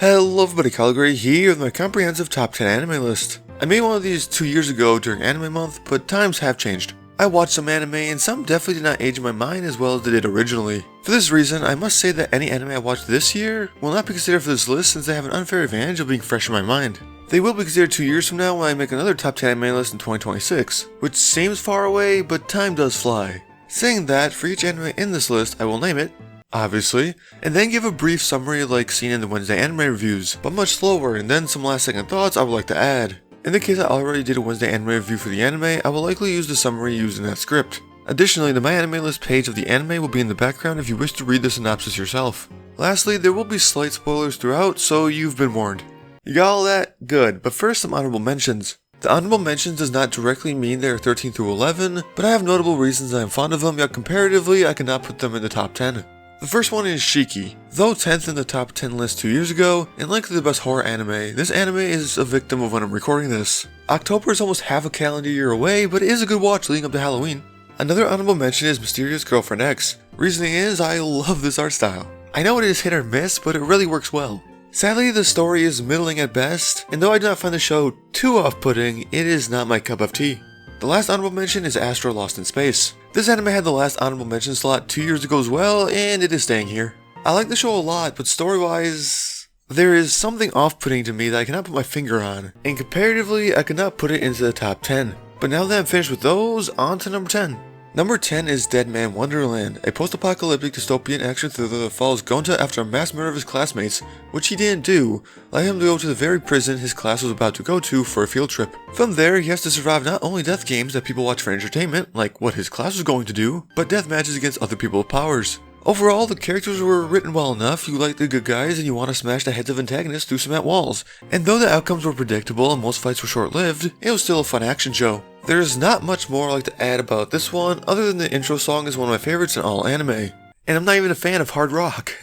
Hello everybody, KyleTheGreat's here with my comprehensive top 10 anime list. I made one of these 2 years ago during anime month, but times have changed. I watched some anime and some definitely did not age in my mind as well as they did originally. For this reason, I must say that any anime I watched this year will not be considered for this list since they have an unfair advantage of being fresh in my mind. They will be considered 2 years from now when I make another top 10 anime list in 2026, which seems far away, but time does fly. Saying that, for each anime in this list, I will name it, obviously, and then give a brief summary like seen in the Wednesday anime reviews, but much slower, and then some last second thoughts I would like to add. In the case I already did a Wednesday anime review for the anime, I will likely use the summary used in that script. Additionally, the My Anime List page of the anime will be in the background if you wish to read the synopsis yourself. Lastly, there will be slight spoilers throughout, so you've been warned. You got all that? Good, but first some honorable mentions. The honorable mentions does not directly mean they are 13 through 11, but I have notable reasons I am fond of them, yet comparatively I cannot put them in the top 10. The first one is Shiki. Though 10th in the top 10 list 2 years ago, and likely the best horror anime, this anime is a victim of when I'm recording this. October is almost half a calendar year away, but it is a good watch leading up to Halloween. Another honorable mention is Mysterious Girlfriend X. Reasoning is, I love this art style. I know it is hit or miss, but it really works well. Sadly, the story is middling at best, and though I do not find the show too off-putting, it is not my cup of tea. The last honorable mention is Astro Lost in Space. This anime had the last honorable mention slot 2 years ago as well, and it is staying here. I like the show a lot, but story-wise, there is something off-putting to me that I cannot put my finger on, and comparatively, I could not put it into the top 10. But now that I'm finished with those, on to number 10. Number 10 is Dead Man Wonderland, a post-apocalyptic dystopian action thriller that follows Gonta after a mass murder of his classmates, which he didn't do, allowing him to go to the very prison his class was about to go to for a field trip. From there, he has to survive not only death games that people watch for entertainment, like what his class was going to do, but death matches against other people with powers. Overall, the characters were written well enough, you like the good guys and you want to smash the heads of antagonists through cement walls. And though the outcomes were predictable and most fights were short-lived, it was still a fun action show. There is not much more I'd like to add about this one, other than the intro song is one of my favorites in all anime. And I'm not even a fan of hard rock.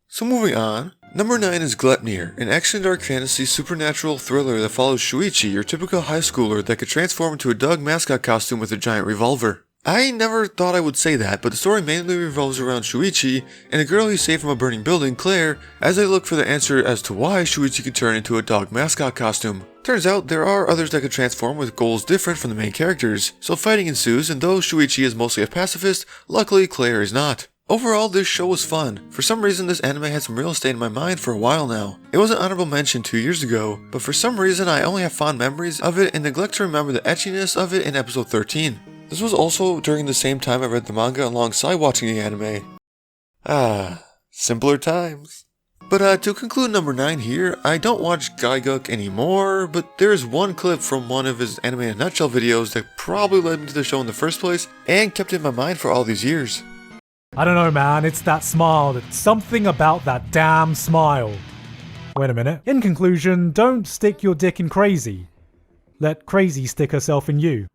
So moving on, number 9 is Gleipnir, an action dark fantasy supernatural thriller that follows Shuichi, your typical high schooler that could transform into a dog mascot costume with a giant revolver. I never thought I would say that, but the story mainly revolves around Shuichi and a girl he saved from a burning building, Claire, as they look for the answer as to why Shuichi could turn into a dog mascot costume. Turns out there are others that could transform with goals different from the main characters, so fighting ensues, and though Shuichi is mostly a pacifist, luckily Claire is not. Overall, this show was fun. For some reason, this anime had some real estate in my mind for a while now. It was an honorable mention 2 years ago, but for some reason I only have fond memories of it and neglect to remember the etchiness of it in episode 13. This was also during the same time I read the manga alongside watching the anime. Simpler times. But to conclude number 9 here, I don't watch Gaiguk anymore, but there is one clip from one of his anime in a nutshell videos that probably led me to the show in the first place and kept it in my mind for all these years. I don't know, man, it's that smile. It's something about that damn smile. Wait a minute. In conclusion, don't stick your dick in Crazy. Let Crazy stick herself in you.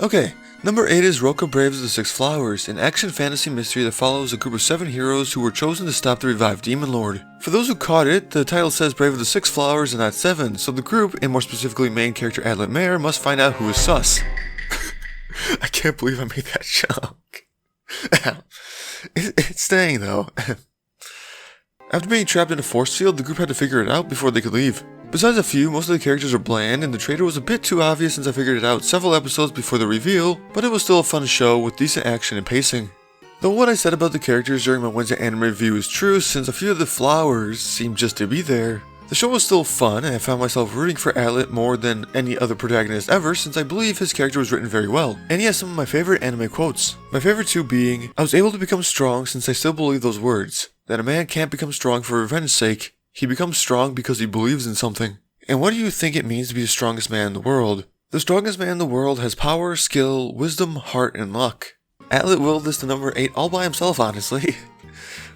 Okay. Number 8 is Roka Braves the Six Flowers, an action fantasy mystery that follows a group of 7 heroes who were chosen to stop the revived Demon Lord. For those who caught it, the title says Brave of the Six Flowers and not 7, so the group, and more specifically main character Adlet Mare, must find out who is sus. I can't believe I made that joke. It's staying though. After being trapped in a force field, the group had to figure it out before they could leave. Besides a few, most of the characters are bland, and the trailer was a bit too obvious since I figured it out several episodes before the reveal, but it was still a fun show with decent action and pacing. Though what I said about the characters during my Wednesday anime review is true since a few of the flowers seem just to be there, the show was still fun and I found myself rooting for Adlet more than any other protagonist ever since I believe his character was written very well, and he has some of my favorite anime quotes. My favorite two being, I was able to become strong since I still believe those words, that a man can't become strong for revenge's sake. He becomes strong because he believes in something. And what do you think it means to be the strongest man in the world? The strongest man in the world has power, skill, wisdom, heart, and luck. Adlet willed this to number 8 all by himself, honestly.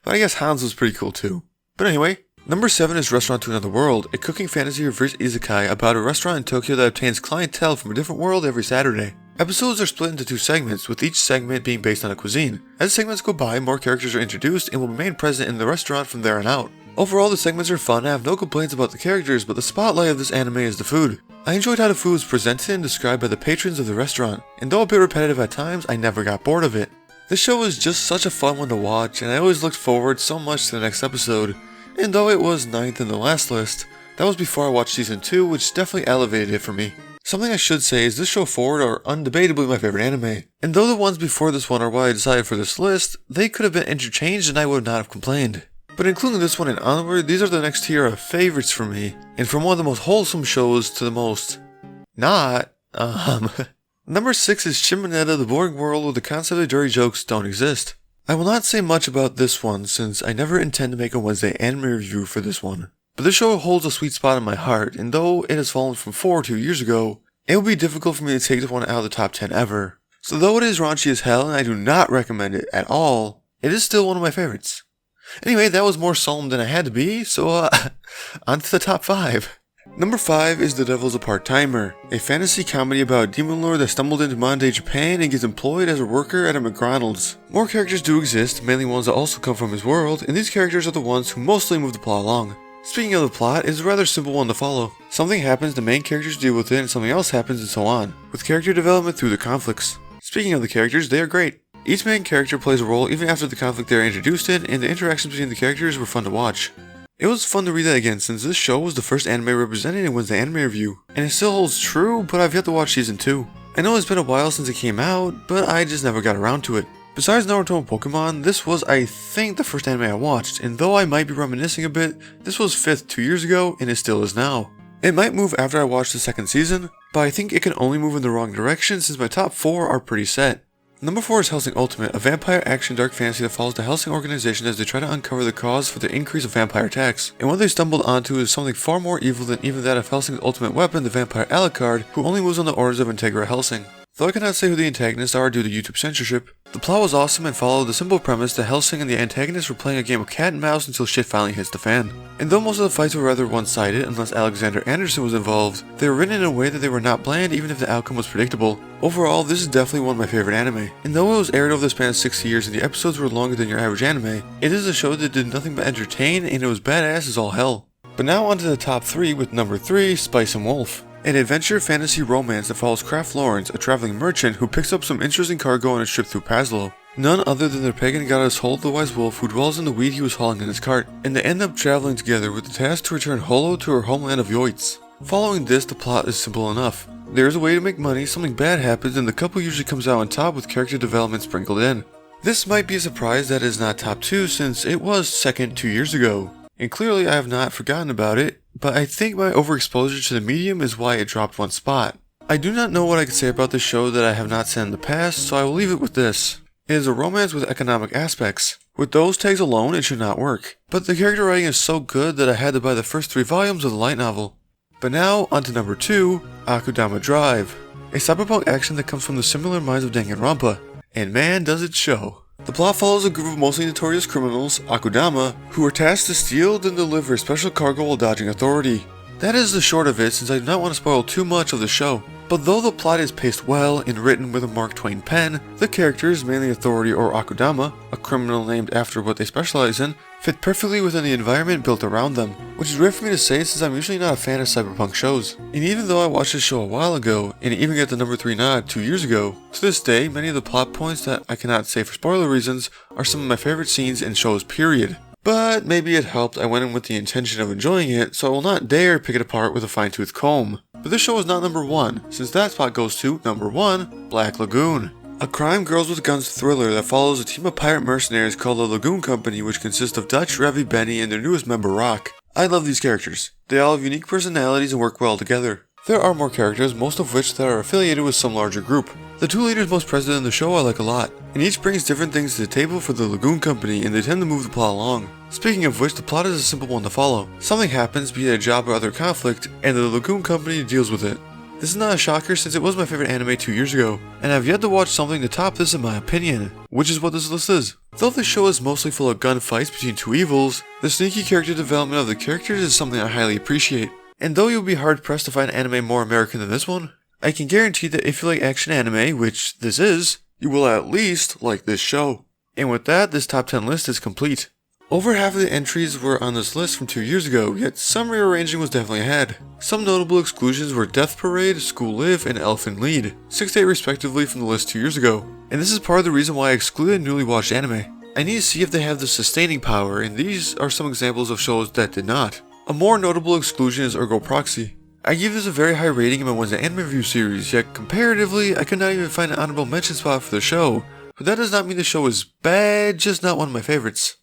But I guess Hans was pretty cool too. But anyway, number 7 is Restaurant to Another World, a cooking fantasy reverse isekai about a restaurant in Tokyo that obtains clientele from a different world every Saturday. Episodes are split into 2 segments, with each segment being based on a cuisine. As segments go by, more characters are introduced and will remain present in the restaurant from there on out. Overall, the segments are fun, I have no complaints about the characters, but the spotlight of this anime is the food. I enjoyed how the food was presented and described by the patrons of the restaurant, and though a bit repetitive at times, I never got bored of it. This show was just such a fun one to watch, and I always looked forward so much to the next episode. And though it was 9th in the last list, that was before I watched season 2, which definitely elevated it for me. Something I should say is this show forward are undebatably my favorite anime, and though the ones before this one are why I decided for this list, they could have been interchanged and I would not have complained. But including this one and onward, these are the next tier of favorites for me, and from one of the most wholesome shows to the most... not... Number 6 is Shimonetta, the boring world where the concept of dirty jokes don't exist. I will not say much about this one since I never intend to make a Wednesday anime review for this one. But this show holds a sweet spot in my heart, and though it has fallen from 4 2 years ago, it will be difficult for me to take this one out of the top 10 ever. So though it is raunchy as hell and I do not recommend it at all, it is still one of my favorites. Anyway, that was more solemn than I had to be, so on to the top 5. Number 5 is The Devil's a Part-Timer, a fantasy comedy about a demon lord that stumbled into modern-day Japan and gets employed as a worker at a McDonald's. More characters do exist, mainly ones that also come from his world, and these characters are the ones who mostly move the plot along. Speaking of the plot, it's a rather simple one to follow. Something happens, the main characters deal with it, and something else happens, and so on, with character development through the conflicts. Speaking of the characters, they are great. Each main character plays a role even after the conflict they are introduced in, and the interactions between the characters were fun to watch. It was fun to read that again since this show was the first anime represented in Wednesday Anime Review, and it still holds true, but I've yet to watch season 2. I know it's been a while since it came out, but I just never got around to it. Besides Naruto and Pokemon, this was I think the first anime I watched, and though I might be reminiscing a bit, this was 5th 2 years ago, and it still is now. It might move after I watch the second season, but I think it can only move in the wrong direction since my top 4 are pretty set. Number 4 is Hellsing Ultimate, a vampire action dark fantasy that follows the Hellsing organization as they try to uncover the cause for the increase of vampire attacks. And what they stumbled onto is something far more evil than even that of Hellsing's ultimate weapon, the vampire Alucard, who only moves on the orders of Integra Hellsing. Though I cannot say who the antagonists are due to YouTube censorship, the plot was awesome and followed the simple premise that Hellsing and the antagonists were playing a game of cat and mouse until shit finally hits the fan. And though most of the fights were rather one-sided unless Alexander Anderson was involved, they were written in a way that they were not bland even if the outcome was predictable. Overall, this is definitely one of my favorite anime, and though it was aired over the span of 6 years and the episodes were longer than your average anime, it is a show that did nothing but entertain and it was badass as all hell. But now onto the top 3 with number 3, Spice and Wolf. An adventure fantasy romance that follows Kraft Lawrence, a traveling merchant who picks up some interesting cargo on a trip through Paslow. None other than their pagan goddess Hol the Wise Wolf who dwells in the weed he was hauling in his cart, and they end up traveling together with the task to return Holo to her homeland of Yoitz. Following this, the plot is simple enough. There is a way to make money, something bad happens, and the couple usually comes out on top with character development sprinkled in. This might be a surprise that it is not top 2 since it was second 2 years ago. And clearly I have not forgotten about it, but I think my overexposure to the medium is why it dropped one spot. I do not know what I could say about this show that I have not said in the past, so I will leave it with this. It is a romance with economic aspects. With those tags alone, it should not work. But the character writing is so good that I had to buy the first 3 volumes of the light novel. But now, on to number 2, Akudama Drive. A cyberpunk action that comes from the similar minds of Danganronpa. And man does it show. The plot follows a group of mostly notorious criminals, Akudama, who are tasked to steal then deliver special cargo while dodging authority. That is the short of it since I do not want to spoil too much of the show. But though the plot is paced well and written with a Mark Twain pen, the characters, mainly Authority or Akudama, a criminal named after what they specialize in, fit perfectly within the environment built around them, which is rare for me to say since I'm usually not a fan of cyberpunk shows. And even though I watched this show a while ago, and even got the number 3 nod 2 years ago, to this day, many of the plot points that I cannot say for spoiler reasons are some of my favorite scenes in shows period. But maybe it helped I went in with the intention of enjoying it, so I will not dare pick it apart with a fine-tooth comb. But this show is not number 1, since that spot goes to number 1, Black Lagoon. A crime girls with guns thriller that follows a team of pirate mercenaries called the Lagoon Company, which consists of Dutch, Revy, Benny, and their newest member Rock. I love these characters. They all have unique personalities and work well together. There are more characters, most of which that are affiliated with some larger group. The 2 leaders most present in the show I like a lot, and each brings different things to the table for the Lagoon Company and they tend to move the plot along. Speaking of which, the plot is a simple one to follow. Something happens, be it a job or other conflict, and the Lagoon Company deals with it. This is not a shocker since it was my favorite anime 2 years ago, and I've yet to watch something to top this in my opinion, which is what this list is. Though the show is mostly full of gunfights between 2 evils, the sneaky character development of the characters is something I highly appreciate. And though you'll be hard pressed to find anime more American than this one, I can guarantee that if you like action anime, which this is, you will at least like this show. And with that, this top 10 list is complete. Over half of the entries were on this list from 2 years ago, yet some rearranging was definitely ahead. Some notable exclusions were Death Parade, School Live, and Elfen Lied, 6 to 8 respectively from the list 2 years ago. And this is part of the reason why I excluded newly watched anime. I need to see if they have the sustaining power, and these are some examples of shows that did not. A more notable exclusion is Ergo Proxy. I give this a very high rating in my Wednesday anime review series, yet comparatively, I could not even find an honorable mention spot for the show. But that does not mean the show is bad, just not one of my favorites.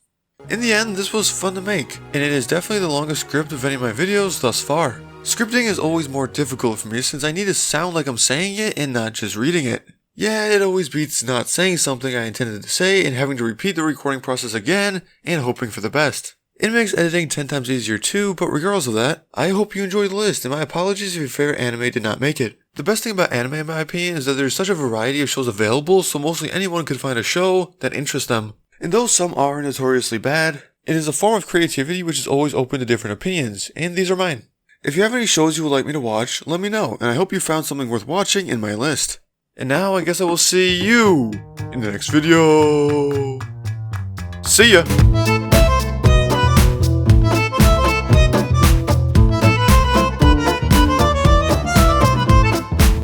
In the end, this was fun to make, and it is definitely the longest script of any of my videos thus far. Scripting is always more difficult for me since I need to sound like I'm saying it and not just reading it. Yeah, it always beats not saying something I intended to say and having to repeat the recording process again and hoping for the best. It makes editing 10 times easier too, but regardless of that, I hope you enjoyed the list, and my apologies if your favorite anime did not make it. The best thing about anime in my opinion is that there's such a variety of shows available, so mostly anyone could find a show that interests them. And though some are notoriously bad, it is a form of creativity which is always open to different opinions, and these are mine. If you have any shows you would like me to watch, let me know, and I hope you found something worth watching in my list. And now I guess I will see you in the next video. See ya!